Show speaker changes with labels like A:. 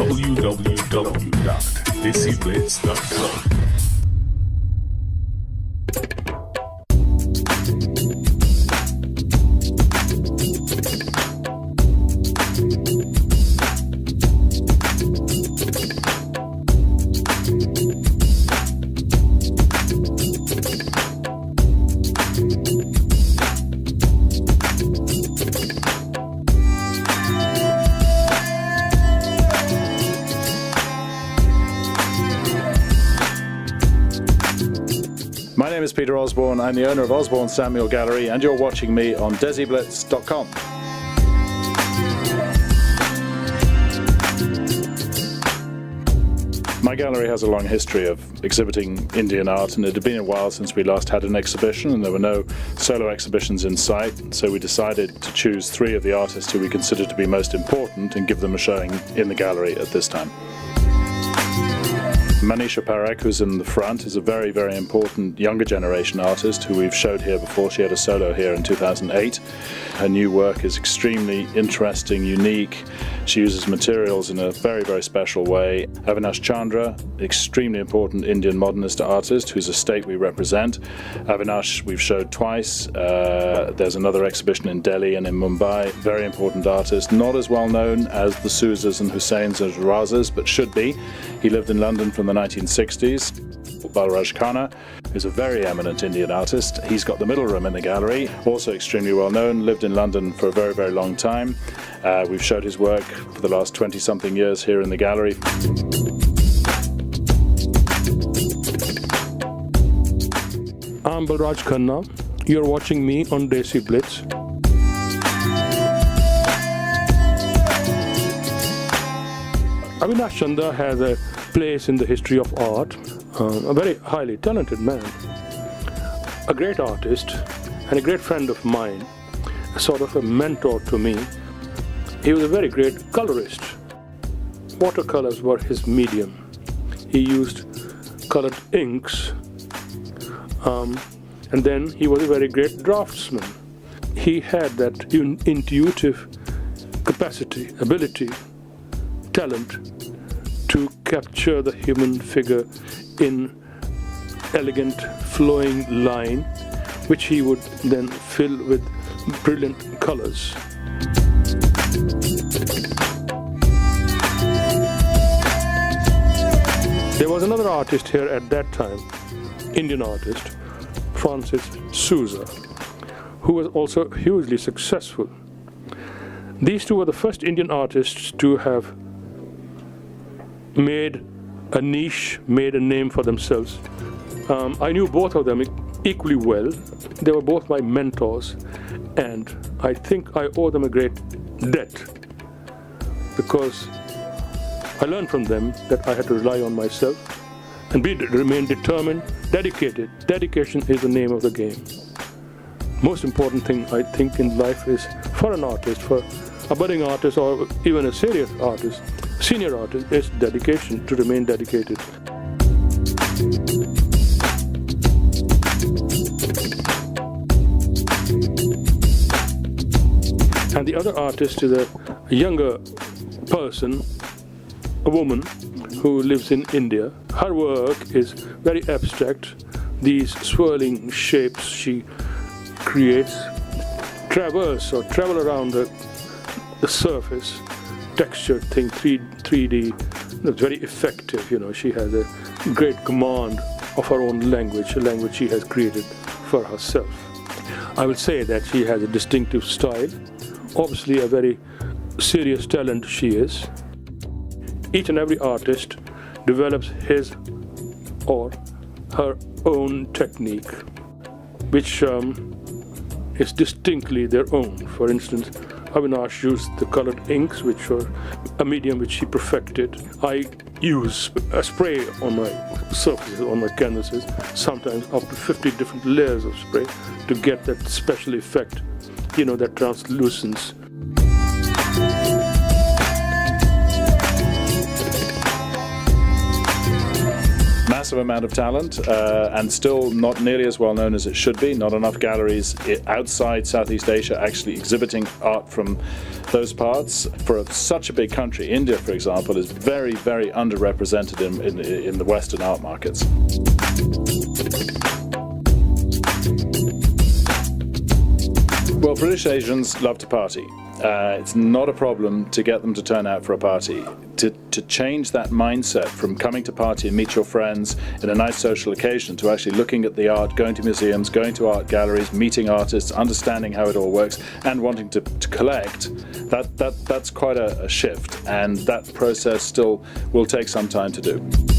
A: www.desiblitz.com.
B: My name is Peter Osborne. I'm the owner of Osborne Samuel Gallery, and you're watching me on desiblitz.com. My gallery has a long history of exhibiting Indian art, and it had been a while since we last had an exhibition, and there were no solo exhibitions in sight, so we decided to choose 3 of the artists who we consider to be most important and give them a showing in the gallery at this time. Manisha Parekh, who's in the front, is a very, very important younger generation artist who we've showed here before. She had a solo here in 2008. Her new work is extremely interesting, unique. She uses materials in a very, very special way. Avinash Chandra, extremely important Indian modernist artist whose estate we represent. Avinash we've showed twice. There's another exhibition in Delhi and in Mumbai. Very important artist, not as well known as the Sousas and Hussains and Razas, but should be. He lived in London from the 1960s. Balraj Khanna, who's a very eminent Indian artist. He's got the middle room in the gallery, also extremely well known, lived in London for a very, very long time. We've showed his work for the last 20-something years here in the gallery.
C: I'm Balraj Khanna. You're watching me on Desi Blitz. Avinash Chandra has a place in the history of art, a very highly talented man, a great artist and a great friend of mine, a sort of a mentor to me. He was a very great colorist. Watercolors were his medium. He used colored inks, and then he was a very great draftsman. He had that intuitive capacity, ability, talent to capture the human figure in elegant flowing line, which he would then fill with brilliant colors. There was another artist here at that time, Indian artist, Francis Souza, who was also hugely successful. These two were the first Indian artists to have made a niche, made a name for themselves. I knew both of them equally well. They were both my mentors, and I think I owe them a great debt, because I learned from them that I had to rely on myself and remain determined, dedicated. Dedication is the name of the game. Most important thing I think in life is, for an artist, for a budding artist or even a serious artist, senior artist, is dedication, to remain dedicated. And the other artist is a younger person, a woman who lives in India. Her work is very abstract. These swirling shapes she creates travel around the surface, textured thing, 3D. It's very effective, She has a great command of her own language, a language she has created for herself. I will say that she has a distinctive style. Obviously a very serious talent she is. Each and every artist develops his or her own technique, which is distinctly their own. For instance, Avinash used the colored inks, which were a medium which he perfected. I use a spray on my surfaces, on my canvases, sometimes up to 50 different layers of spray to get that special effect, that translucence.
B: Massive amount of talent, and still not nearly as well known as it should be. Not enough galleries outside Southeast Asia actually exhibiting art from those parts. For such a big country, India, for example, is very, very underrepresented in the Western art markets. Well, British Asians love to party. It's not a problem to get them to turn out for a party. To change that mindset from coming to party and meet your friends in a nice social occasion to actually looking at the art, going to museums, going to art galleries, meeting artists, understanding how it all works, and wanting to collect, that's quite a shift, and that process still will take some time to do.